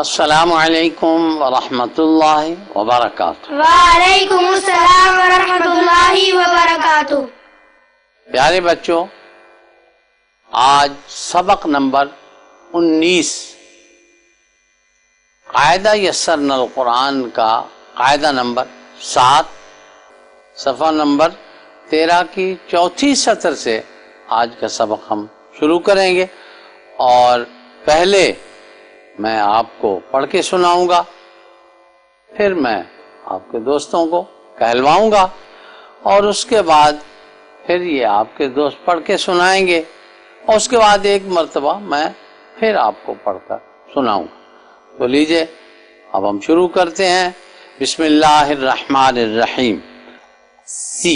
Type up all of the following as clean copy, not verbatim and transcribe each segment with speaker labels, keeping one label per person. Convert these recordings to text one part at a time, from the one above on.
Speaker 1: अस्सलामु अलैकुम वरहमतुल्लाहि वबरकातुहू।
Speaker 2: वालेकुम अस्सलाम वरहमतुल्लाहि वबरकातुहू।
Speaker 1: प्यारे बच्चों, आज सबक नंबर 19 कायदा यस्सरनल कुरान का कायदा नंबर 7 सफ़ा नंबर 13 की चौथी सत्र से आज का सबक हम शुरू करेंगे। और पहले मैं आपको पढ़ के सुनाऊंगा, फिर मैं आपके दोस्तों को कहलवाऊंगा और उसके बाद फिर ये आपके दोस्त पढ़ के सुनाएंगे और उसके बाद एक मर्तबा मैं फिर आपको पढ़कर सुनाऊंगा। तो लीजिए अब हम शुरू करते हैं। बिस्मिल्लाहिर्रहमानिर्रहीम। सी,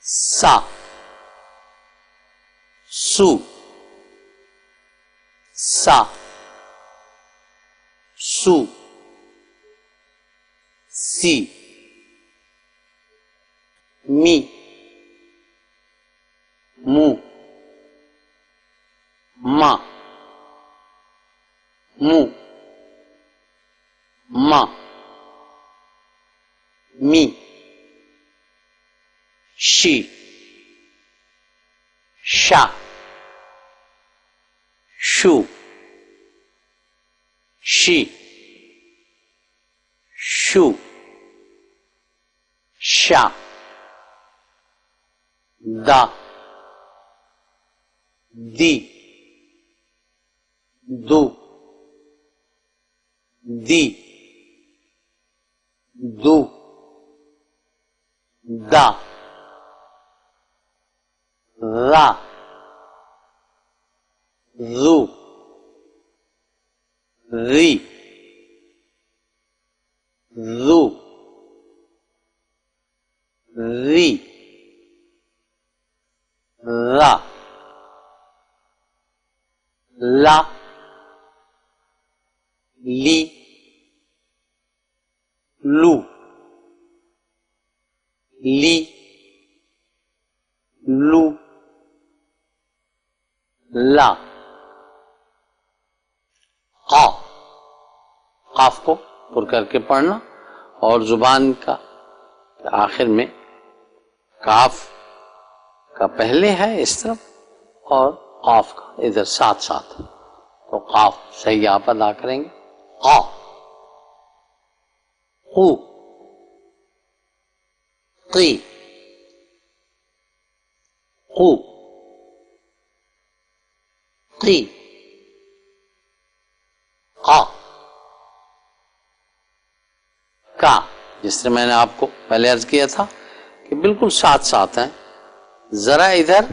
Speaker 1: सा, सू, सा, सू, सी, मी, मू, मा, मू, मा, मी, शी, शा, शू, शी, शू, शा, दा, दी, दू, दी, दू, दा, रा, रू, री, रू, री, रा, ला, ली, लू, ली, लू, ला, का, काफ को पुर करके पढ़ना और जुबान का आखिर में काफ का पहले है इस तरफ और काफ का इधर साथ साथ, तो काफ सही आप अदा करेंगे। का, कू, की, कू, की, का, जिस तरह मैंने आपको पहले अर्ज किया था कि बिल्कुल साथ साथ हैं, जरा इधर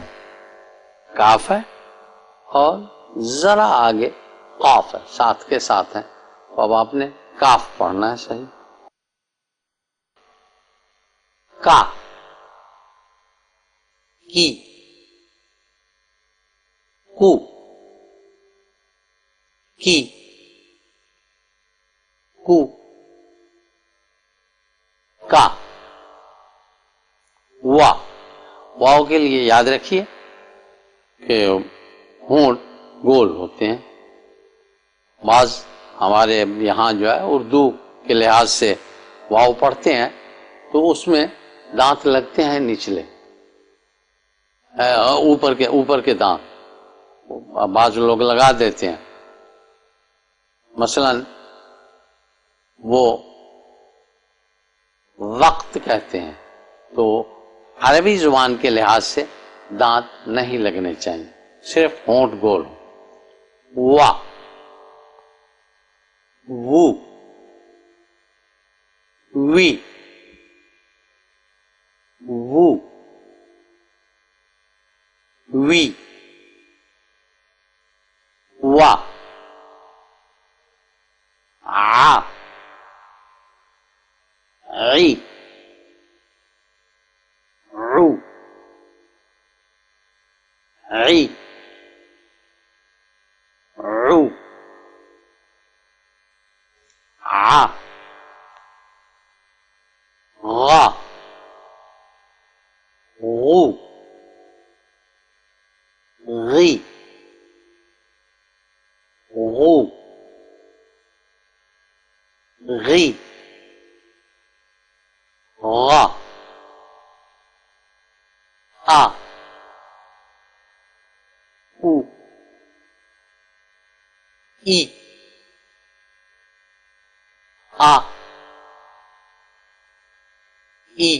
Speaker 1: काफ है और जरा आगे काफ है, साथ के साथ है। तो अब आपने काफ पढ़ना है सही। का, की, कू, की, कू, का, वा। वाव के लिए याद रखिए कि होंठ गोल होते हैं। बाज हमारे यहाँ जो है उर्दू के लिहाज से वाव पढ़ते हैं तो उसमें दांत लगते हैं निचले, ऊपर के दांत बाज लोग लगा देते हैं। मसलन वो वक्त कहते हैं, तो अरबी जुबान के लिहाज से दांत नहीं लगने चाहिए, सिर्फ होंठ गोल। वा, वू, वी, वू, वी, वा, आ, ई, रू, ई, रू, आ, गा, गू, गी, गू, ई, आ, ई,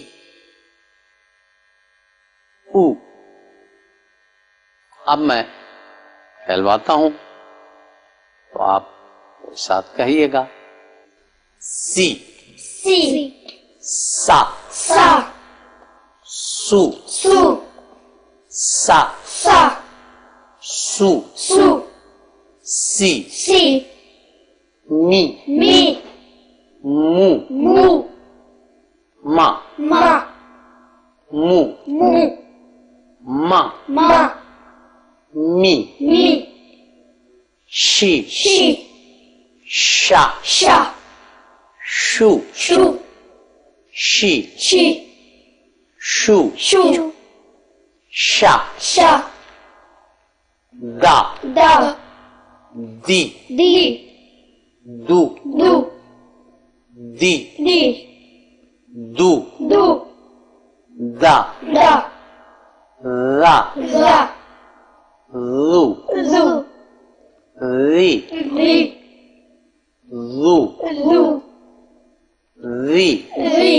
Speaker 1: ऊ। अब मैं कहलवाता हूं तो आप साथ कहिएगा। सी,
Speaker 2: सी,
Speaker 1: सा,
Speaker 2: सा,
Speaker 1: सु,
Speaker 2: सु,
Speaker 1: सा,
Speaker 2: सा,
Speaker 1: सु,
Speaker 2: सु,
Speaker 1: सी,
Speaker 2: सी,
Speaker 1: मी,
Speaker 2: मी,
Speaker 1: मु,
Speaker 2: मु,
Speaker 1: मा,
Speaker 2: मा,
Speaker 1: मु,
Speaker 2: मु,
Speaker 1: मा,
Speaker 2: मा,
Speaker 1: मी,
Speaker 2: मी,
Speaker 1: शी,
Speaker 2: शी,
Speaker 1: शा,
Speaker 2: शा,
Speaker 1: शु,
Speaker 2: शु,
Speaker 1: शी,
Speaker 2: शी,
Speaker 1: शु,
Speaker 2: शु,
Speaker 1: शा,
Speaker 2: शा,
Speaker 1: दा,
Speaker 2: दा,
Speaker 1: दी,
Speaker 2: दी,
Speaker 1: दू,
Speaker 2: दू,
Speaker 1: दी,
Speaker 2: दी,
Speaker 1: दू,
Speaker 2: दू,
Speaker 1: दा,
Speaker 2: दा,
Speaker 1: रा,
Speaker 2: रा,
Speaker 1: रू,
Speaker 2: रू,
Speaker 1: री,
Speaker 2: री,
Speaker 1: रू,
Speaker 2: रू,
Speaker 1: री,
Speaker 2: री,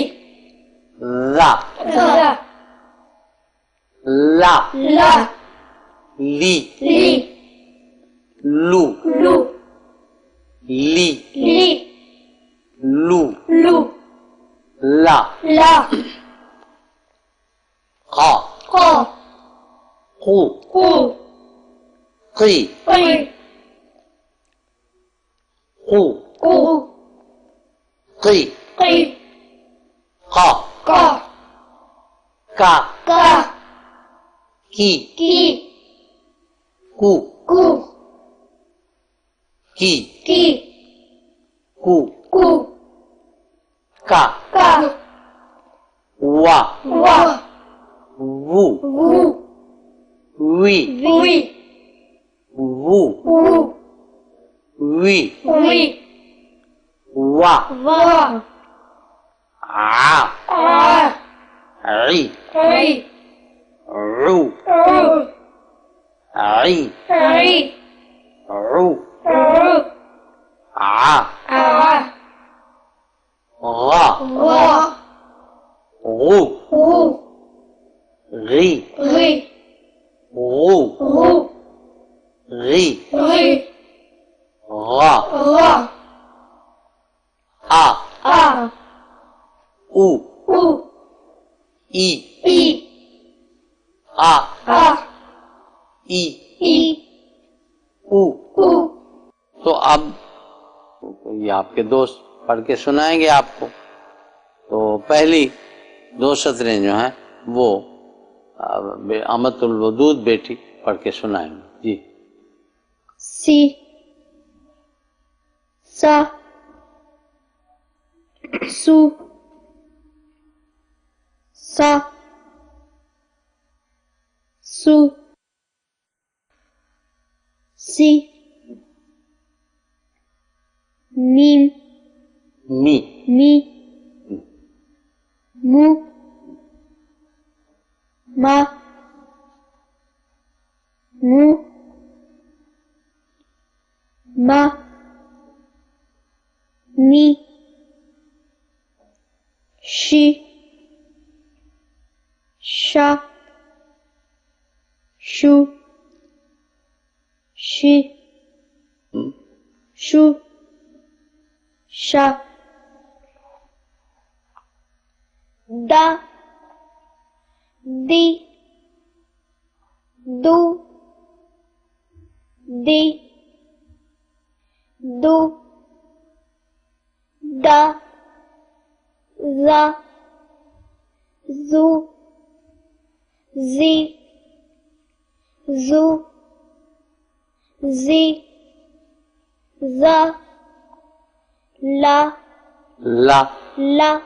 Speaker 1: रा,
Speaker 2: रा,
Speaker 1: ला,
Speaker 2: ला,
Speaker 1: ली,
Speaker 2: ली,
Speaker 1: लू,
Speaker 2: लू,
Speaker 1: ली,
Speaker 2: ली,
Speaker 1: लू,
Speaker 2: लू,
Speaker 1: ला,
Speaker 2: ला,
Speaker 1: qa,
Speaker 2: qa,
Speaker 1: qu,
Speaker 2: qu,
Speaker 1: qi,
Speaker 2: qi,
Speaker 1: qu,
Speaker 2: qu,
Speaker 1: qi,
Speaker 2: qi,
Speaker 1: qa,
Speaker 2: qa,
Speaker 1: ka,
Speaker 2: ka,
Speaker 1: ki,
Speaker 2: ki,
Speaker 1: ku,
Speaker 2: ku,
Speaker 1: ki,
Speaker 2: ki,
Speaker 1: ku,
Speaker 2: ku,
Speaker 1: ka,
Speaker 2: ka,
Speaker 1: wa,
Speaker 2: wa,
Speaker 1: wu,
Speaker 2: wu,
Speaker 1: wi,
Speaker 2: wi,
Speaker 1: wu,
Speaker 2: wu,
Speaker 1: wi,
Speaker 2: wi,
Speaker 1: wa,
Speaker 2: wa,
Speaker 1: a,
Speaker 2: a,
Speaker 1: i,
Speaker 2: ri,
Speaker 1: ru,
Speaker 2: ru,
Speaker 1: i,
Speaker 2: ri,
Speaker 1: ru,
Speaker 2: ru,
Speaker 1: a,
Speaker 2: a,
Speaker 1: gha,
Speaker 2: wa,
Speaker 1: ru,
Speaker 2: ru,
Speaker 1: ri,
Speaker 2: ri,
Speaker 1: ru,
Speaker 2: ru,
Speaker 1: ri,
Speaker 2: ri,
Speaker 1: gha,
Speaker 2: ra,
Speaker 1: a,
Speaker 2: a,
Speaker 1: u,
Speaker 2: u,
Speaker 1: i,
Speaker 2: i,
Speaker 1: a,
Speaker 2: a,
Speaker 1: i,
Speaker 2: i,
Speaker 1: u।
Speaker 2: u,
Speaker 1: तो अब ये आपके दोस्त पढ़ के सुनाएंगे आपको। तो पहली दो सतरें जो हैं वो अमतुल वदूद बेटी पढ़ के सुनाएंगे जी।
Speaker 2: si, sa, su, sa, su, si, mim,
Speaker 1: मी,
Speaker 2: mi, mu, ma, mu, ma, mi, shi, sha, shu, shi, shu, sha, da, di, du, di, du, da, za, zu, zi, zu, zi, za, la,
Speaker 1: ला,
Speaker 2: la,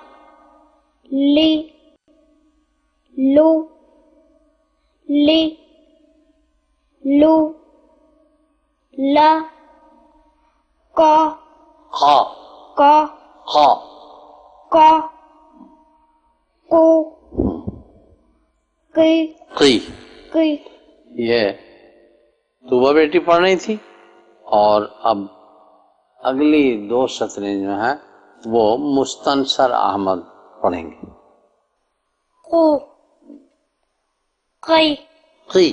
Speaker 2: li, lu, li, lu, la, ka,
Speaker 1: qa,
Speaker 2: ka,
Speaker 1: qa,
Speaker 2: ka, ku, ki,
Speaker 1: qi।
Speaker 2: ki,
Speaker 1: ये तुबा बेटी पढ़ रही थी और अब अगली 2 सतरें जो हैं वो मुस्तनसर अहमद पढ़ेंगे।
Speaker 2: qu qi
Speaker 1: की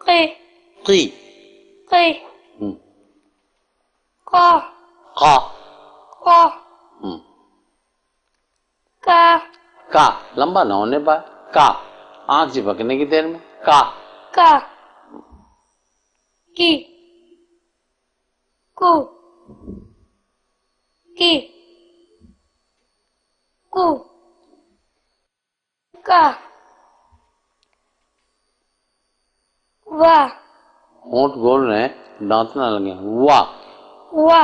Speaker 2: qi
Speaker 1: की
Speaker 2: qi
Speaker 1: हम्म,
Speaker 2: qa
Speaker 1: का
Speaker 2: qa
Speaker 1: हम्म,
Speaker 2: ka
Speaker 1: का लंबा ना होने पाए, का आंख चिपकने की देर में का
Speaker 2: ka ki ku ki ku ka wa
Speaker 1: होंठ गोल रहे हैं, दांत ना लगे, वा
Speaker 2: wa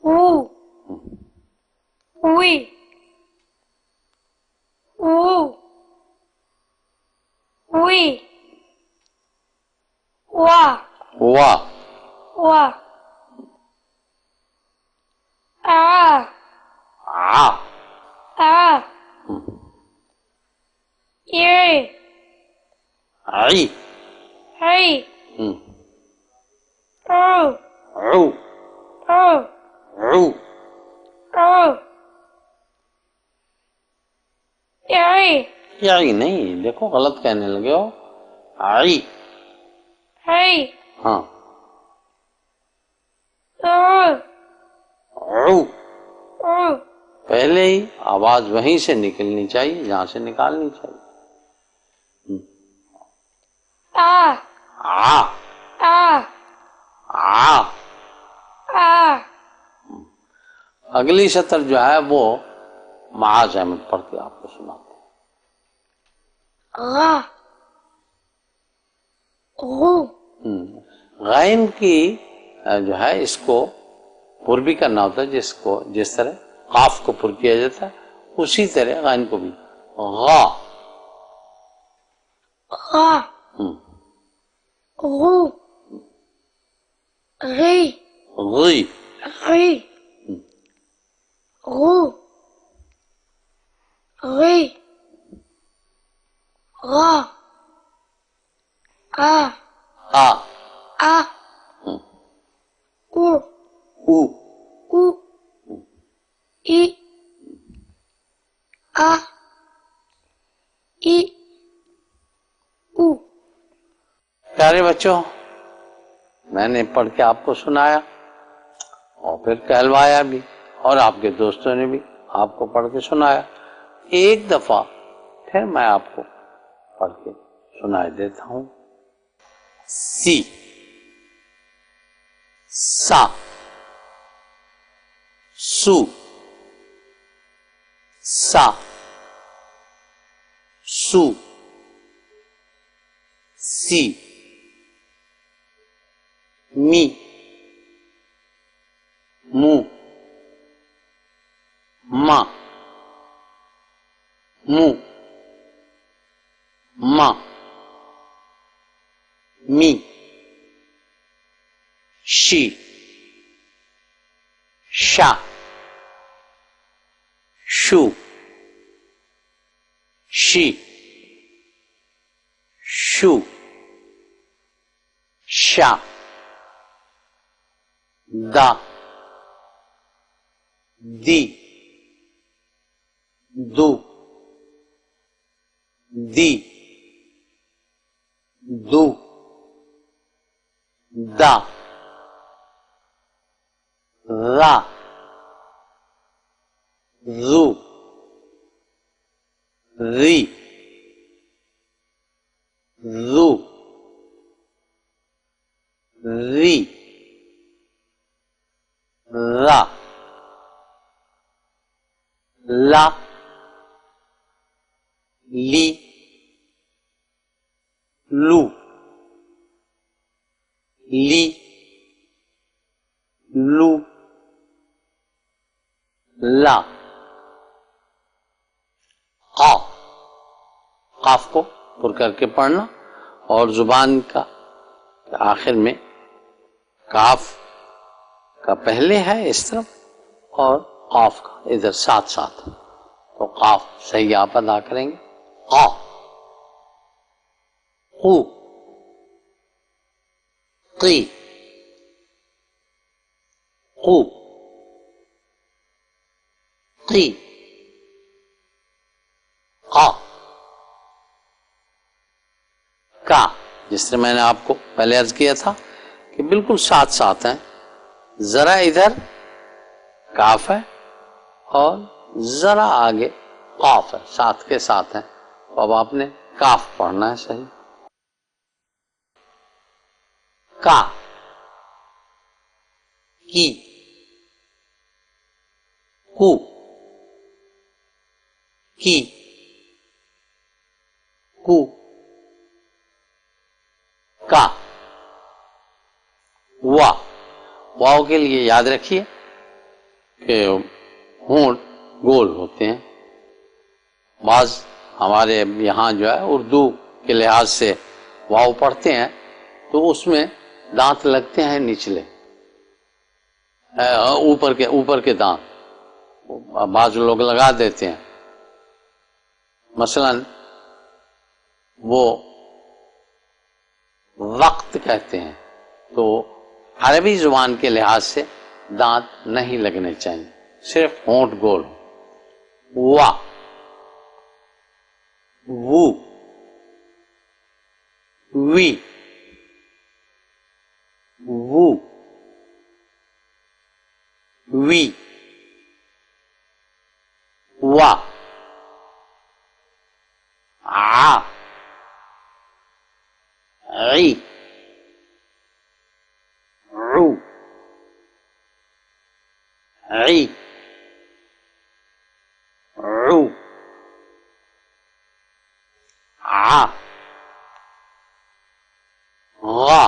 Speaker 2: wu wi wu wi wa
Speaker 1: वा
Speaker 2: wa a
Speaker 1: uh
Speaker 2: a i
Speaker 1: I
Speaker 2: i
Speaker 1: hmm,
Speaker 2: o
Speaker 1: ऊ
Speaker 2: o
Speaker 1: ऊ
Speaker 2: o i
Speaker 1: आई नहीं, देखो गलत कहने लगे हो, आई
Speaker 2: i
Speaker 1: हाँ
Speaker 2: o
Speaker 1: ऊ
Speaker 2: o
Speaker 1: पहले ही आवाज वहीं से निकलनी चाहिए जहां से निकालनी चाहिए।
Speaker 2: a
Speaker 1: uh
Speaker 2: a
Speaker 1: uh
Speaker 2: a
Speaker 1: अगली सतर जो है वो महाज अहमद पढ़ के आपको सुनाते
Speaker 2: ra ru
Speaker 1: हैं। गैन की जो है इसको पुर भी करना होता है, जिसको जिस तरह काफ को पुर किया जाता है उसी तरह गैन को भी गा
Speaker 2: ra
Speaker 1: हम्म,
Speaker 2: ru ri
Speaker 1: गी
Speaker 2: ri ru ri ra a
Speaker 1: uh
Speaker 2: a u
Speaker 1: ऊ
Speaker 2: u i a i u
Speaker 1: प्यारे बच्चों, मैंने पढ़ के आपको सुनाया और फिर कहलवाया भी, और आपके दोस्तों ने भी आपको पढ़ के सुनाया। एक दफा फिर मैं आपको पढ़ के सुनाई देता हूं। सी सा सु सा सु सी मी मु मा मु मा मी शी शा शु शी शु शा दा दी दु दी दु दा रा रु री रु री रा ला ली लू ली लू ला का काफ को पुर करके पढ़ना और जुबान का आखिर में काफ का पहले है इस तरफ और काफ का इधर साथ साथ, तो काफ सही आप अदा करेंगे। का कु की कू, की, का। जिस तरह मैंने आपको पहले अर्ज किया था कि बिल्कुल साथ साथ हैं, जरा इधर काफ है और जरा आगे काफ है, साथ के साथ है। तो अब आपने काफ पढ़ना है सही। का, की, कू, की, कू, का। वा, वाव के लिए याद रखिए कि होंठ गोल होते हैं। बाज हमारे यहाँ जो है उर्दू के लिहाज से वाव पढ़ते हैं तो उसमें दांत लगते हैं निचले, ऊपर के दांत बाज लोग लगा देते हैं। मसलन वो वक्त कहते हैं, तो अरबी जुबान के लिहाज से दांत नहीं लगने चाहिए, सिर्फ होंठ गोल। वा, वू, वी, वू, वी, वा, आ, ई, रू, ई, रू, आ, गा,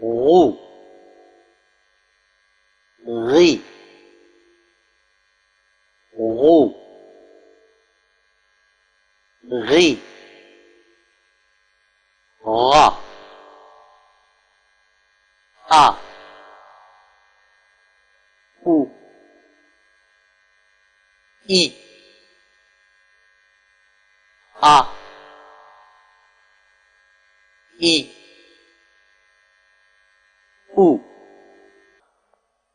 Speaker 1: गू, गी, गू, गी, गा, आ, उ, ई, आ, ई, उ।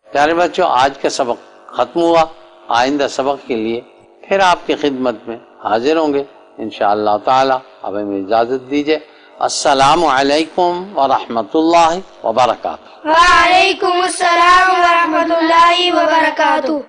Speaker 1: प्यारे बच्चों, आज का सबक खत्म हुआ। आइंदा सबक के लिए फिर आपकी खिदमत में हाजिर होंगे इंशाअल्लाह ताला। अब हमें इजाजत दीजिए। अस्सलामु अलैकुम व रहमतुल्लाहि व बरकातुहू।
Speaker 2: वालेकुम अस्सलाम व रहमतुल्लाहि व बरकातुहू।